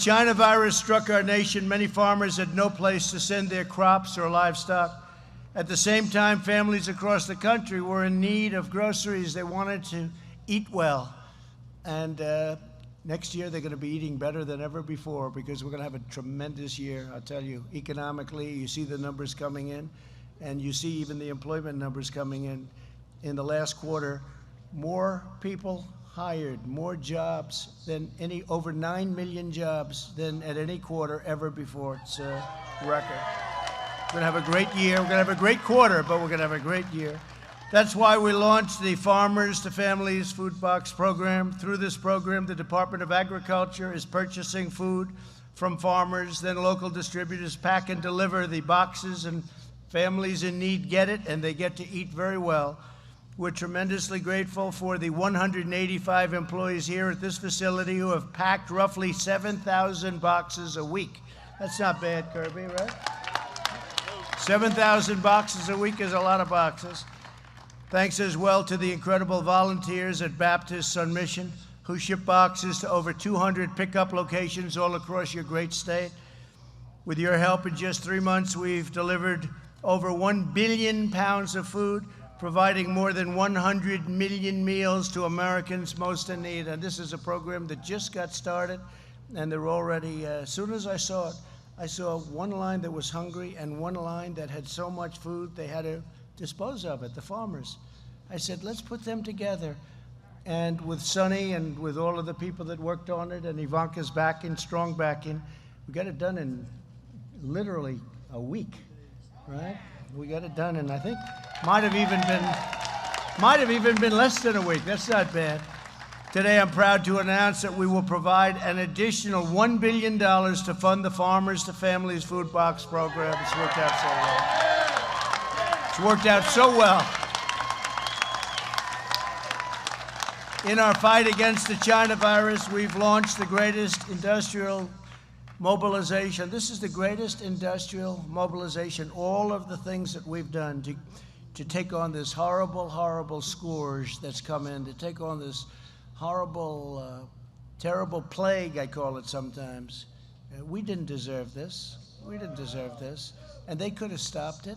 China virus struck our nation, many farmers had no place to send their crops or livestock. At the same time, families across the country were in need of groceries. They wanted to eat well. And next year, they're going to be eating better than ever before because we're going to have a tremendous year, I'll tell you. Economically, you see the numbers coming in, and you see even the employment numbers coming in the last quarter. More people hired, more jobs than over 9 million jobs than at any quarter ever before. It's a record. We're going to have a great year. We're going to have a great quarter, but we're going to have a great year. That's why we launched the Farmers to Families Food Box Program. Through this program, the Department of Agriculture is purchasing food from farmers, then local distributors pack and deliver the boxes, and families in need get it, and they get to eat very well. We're tremendously grateful for the 185 employees here at this facility who have packed roughly 7,000 boxes a week. That's not bad, Kirby, right? 7,000 boxes a week is a lot of boxes. Thanks as well to the incredible volunteers at Baptists on Mission who ship boxes to over 200 pickup locations all across your great state. With your help, in just 3 months, we've delivered over 1 billion pounds of food, providing more than 100 million meals to Americans most in need. And this is a program that just got started, and they're already, as soon as I saw it, I saw one line that was hungry and one line that had so much food they had to dispose of it, the farmers. I said, let's put them together. And with Sonny and with all of the people that worked on it, and Ivanka's backing, strong backing, we got it done in literally a week, right? We got it done, and I think might have even been less than a week. That's not bad. Today, I'm proud to announce that we will provide an additional $1 billion to fund the Farmers to Families Food Box Program. It's worked out so well. It's worked out so well. In our fight against the China virus, we've launched the greatest industrial mobilization. This is the greatest industrial mobilization. All of the things that we've done to take on this horrible, horrible scourge that's come in, to take on this horrible, terrible plague, I call it sometimes. We didn't deserve this. We didn't deserve this. And they could have stopped it.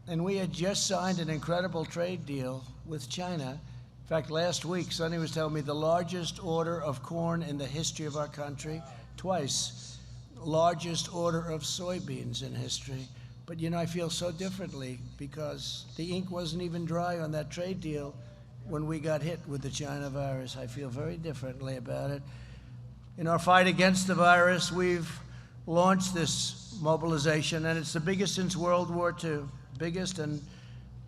And we had just signed an incredible trade deal with China. In fact, last week, Sonny was telling me the largest order of corn in the history of our country, twice, largest order of soybeans in history. But, you know, I feel so differently because the ink wasn't even dry on that trade deal when we got hit with the China virus. I feel very differently about it. In our fight against the virus, we've launched this mobilization, and it's the biggest since World War II, biggest and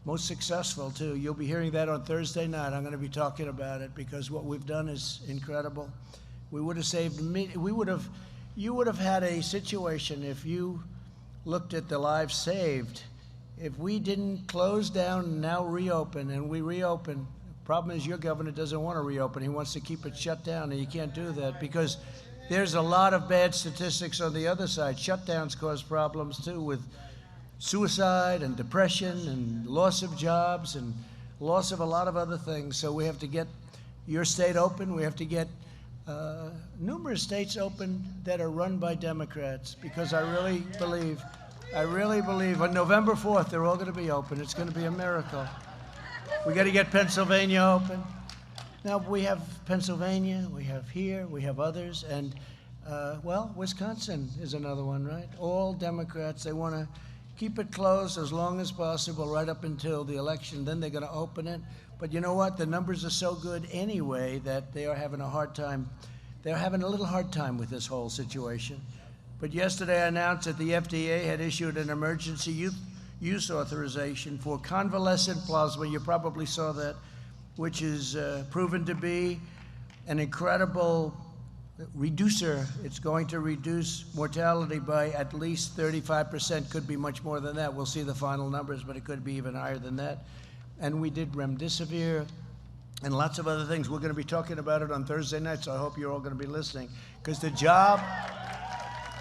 most successful, too. You'll be hearing that on Thursday night. I'm going to be talking about it because what we've done is incredible. We would have saved, you would have had a situation if you looked at the lives saved. If we didn't close down and now reopen, and we reopen, the problem is your governor doesn't want to reopen. He wants to keep it shut down, and you can't do that because there's a lot of bad statistics on the other side. Shutdowns cause problems, too, with suicide and depression and loss of jobs and loss of a lot of other things. So we have to get your state open. We have to get numerous states open that are run by Democrats, because I really believe on November 4th, they're all going to be open. It's going to be a miracle. We got to get Pennsylvania open. Now, we have Pennsylvania, we have here, we have others, and, well, Wisconsin is another one, right? All Democrats, they want to keep it closed as long as possible right up until the election. Then they're going to open it. But you know what? The numbers are so good anyway that they are having a hard time. They're having a little hard time with this whole situation. But yesterday I announced that the FDA had issued an emergency use authorization for convalescent plasma. You probably saw that, which is proven to be an incredible reducer. It's going to reduce mortality by at least 35%, could be much more than that. We'll see the final numbers, but it could be even higher than that. And we did remdesivir and lots of other things. We're going to be talking about it on Thursday night, so I hope you're all going to be listening, because the job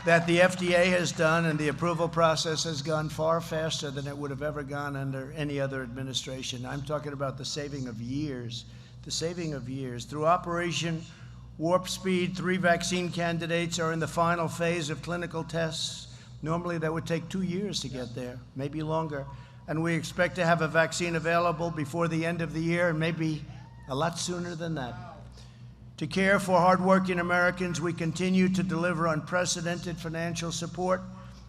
that the FDA has done and the approval process has gone far faster than it would have ever gone under any other administration. I'm talking about the saving of years, Through Operation Warp speed. 3 vaccine candidates are in the final phase of clinical tests. Normally that would take 2 years to get there, maybe longer. And we expect to have a vaccine available before the end of the year, and maybe a lot sooner than that. To care for hardworking Americans, we continue to deliver unprecedented financial support.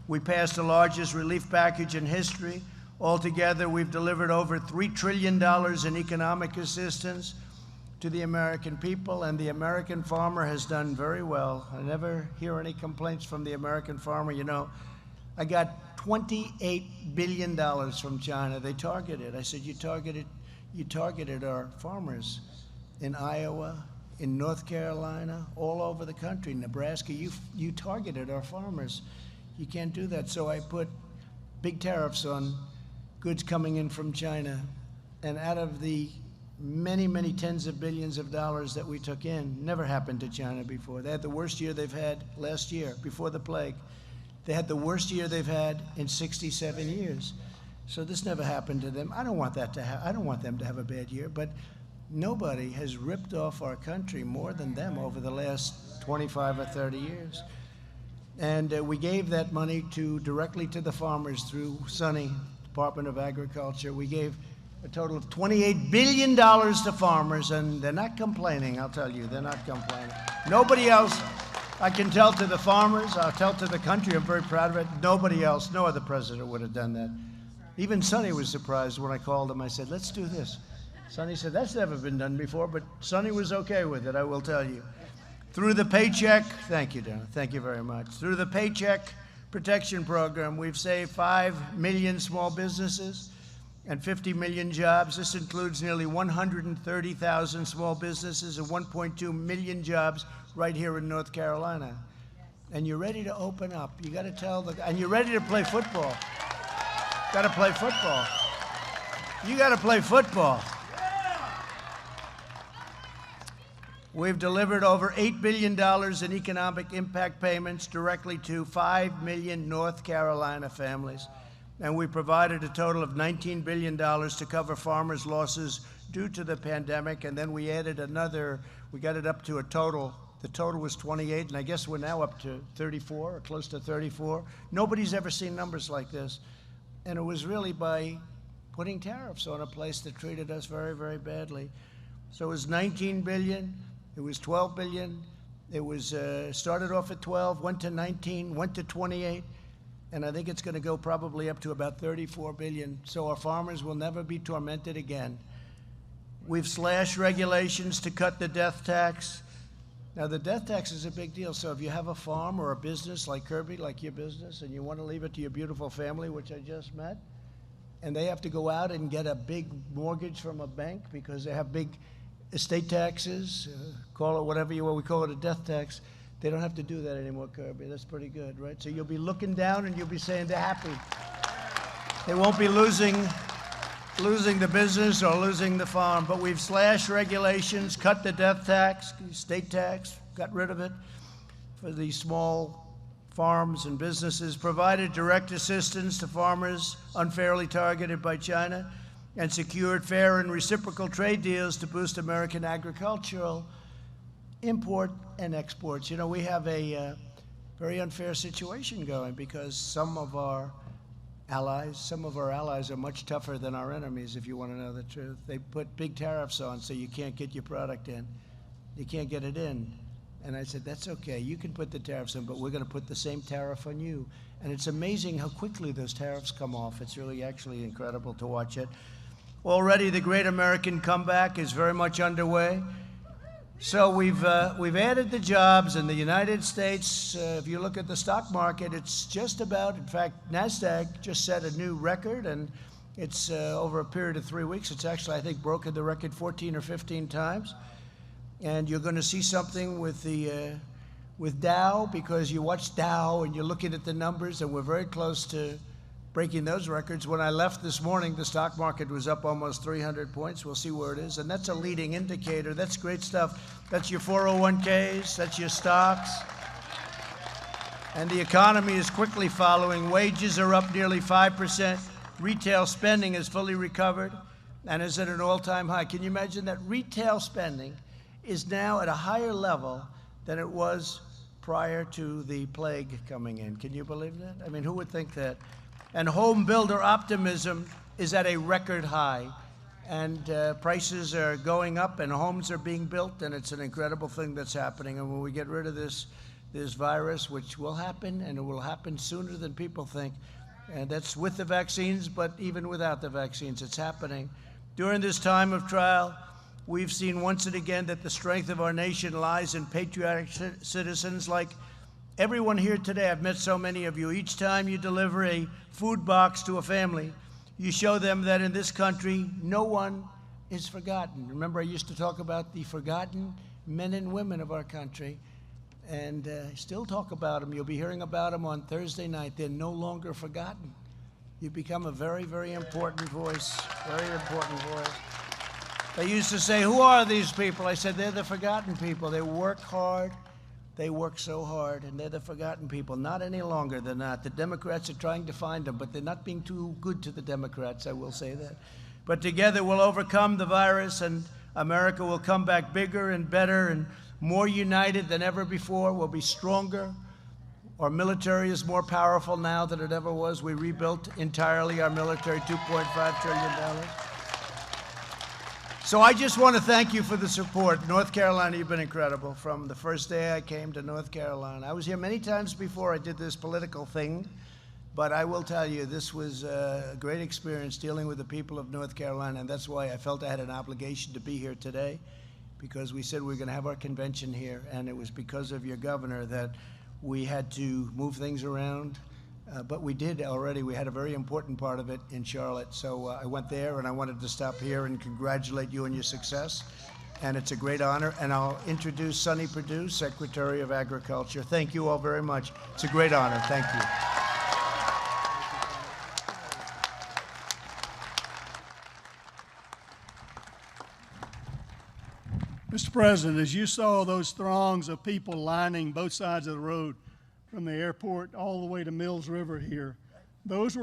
We passed the largest relief package in history. Altogether, we've delivered over $3 trillion in economic assistance to the American people, and the American farmer has done very well. I never hear any complaints from the American farmer. You know, I got $28 billion from China. They targeted. I said, you targeted our farmers in Iowa, in North Carolina, all over the country, Nebraska. You targeted our farmers. You can't do that. So I put big tariffs on goods coming in from China. And out of the many, many tens of billions of dollars that we took in, never happened to China before. They had the worst year they've had last year, before the plague. They had the worst year they've had in 67 years. So this never happened to them. I don't want them to have a bad year, but nobody has ripped off our country more than them over the last 25 or 30 years. And we gave that money directly to the farmers through Sonny, Department of Agriculture. We gave a total of $28 billion to farmers, and they're not complaining, I'll tell you, they're not complaining. Nobody else, I can tell to the farmers, I'll tell to the country, I'm very proud of it, nobody else, no other president would have done that. Even Sonny was surprised when I called him. I said, let's do this. Sonny said, that's never been done before, but Sonny was okay with it, I will tell you. Through the Paycheck, thank you, Donna, thank you very much. Through the Paycheck Protection Program, we've saved 5 million small businesses and 50 million jobs. This includes nearly 130,000 small businesses and 1.2 million jobs right here in North Carolina. And you're ready to open up. You got to tell and you're ready to play football. Got to play football. You got to play football. We've delivered over $8 billion in economic impact payments directly to 5 million North Carolina families. And we provided a total of $19 billion to cover farmers' losses due to the pandemic. And then we added we got it up to a total. The total was 28, and I guess we're now up to 34, or close to 34. Nobody's ever seen numbers like this. And it was really by putting tariffs on a place that treated us very, very badly. So it was 19 billion, it was 12 billion, it was started off at 12, went to 19, went to 28, and I think it's going to go probably up to about 34 billion. So our farmers will never be tormented again. We've slashed regulations to cut the death tax. Now, the death tax is a big deal. So if you have a farm or a business like Kirby, like your business, and you want to leave it to your beautiful family, which I just met, and they have to go out and get a big mortgage from a bank because they have big estate taxes, call it whatever we call it, a death tax. They don't have to do that anymore, Kirby. That's pretty good, right? So you'll be looking down and you'll be saying they're happy. They won't be losing the business or losing the farm. But we've slashed regulations, cut the death tax, state tax, got rid of it for the small farms and businesses, provided direct assistance to farmers unfairly targeted by China, and secured fair and reciprocal trade deals to boost American agricultural import and exports. You know, we have a very unfair situation going because some of our allies are much tougher than our enemies, if you want to know the truth. They put big tariffs on so you can't get your product in. You can't get it in. And I said, that's okay, you can put the tariffs in, but we're going to put the same tariff on you. And it's amazing how quickly those tariffs come off. It's really actually incredible to watch it. Already the great American comeback is very much underway. So we've added the jobs in the United States. If you look at the stock market, it's just about, in fact, NASDAQ just set a new record, and it's over a period of 3 weeks. It's actually, I think, broken the record 14 or 15 times. And you're going to see something with Dow, because you watch Dow and you're looking at the numbers, and we're very close to breaking those records. When I left this morning, the stock market was up almost 300 points. We'll see where it is. And that's a leading indicator. That's great stuff. That's your 401ks. That's your stocks. And the economy is quickly following. Wages are up nearly 5%. Retail spending is fully recovered and is at an all-time high. Can you imagine that retail spending is now at a higher level than it was prior to the plague coming in. Can you believe that? I mean, who would think that? And home builder optimism is at a record high. And prices are going up and homes are being built, and it's an incredible thing that's happening. And when we get rid of this virus, which will happen, and it will happen sooner than people think, and that's with the vaccines, but even without the vaccines, it's happening. During this time of trial, we've seen once and again that the strength of our nation lies in patriotic citizens like everyone here today. I've met so many of you. Each time you deliver a food box to a family, you show them that in this country, no one is forgotten. Remember, I used to talk about the forgotten men and women of our country, and still talk about them. You'll be hearing about them on Thursday night. They're no longer forgotten. You've become a very, very important voice, very important voice. They used to say, who are these people? I said, they're the forgotten people. They work hard. They work so hard, and they're the forgotten people. Not any longer, they're not. The Democrats are trying to find them, but they're not being too good to the Democrats, I will say that. But together we'll overcome the virus, and America will come back bigger and better and more united than ever before. We'll be stronger. Our military is more powerful now than it ever was. We rebuilt entirely our military, $2.5 trillion. So I just want to thank you for the support. North Carolina, you've been incredible. From the first day I came to North Carolina. I was here many times before I did this political thing, but I will tell you, this was a great experience dealing with the people of North Carolina, and that's why I felt I had an obligation to be here today, because we said we were going to have our convention here, and it was because of your governor that we had to move things around. But we did already. We had a very important part of it in Charlotte. So I went there, and I wanted to stop here and congratulate you on your success. And it's a great honor. And I'll introduce Sonny Perdue, Secretary of Agriculture. Thank you all very much. It's a great honor. Thank you. Mr. President, as you saw those throngs of people lining both sides of the road from the airport all the way to Mills River here, those were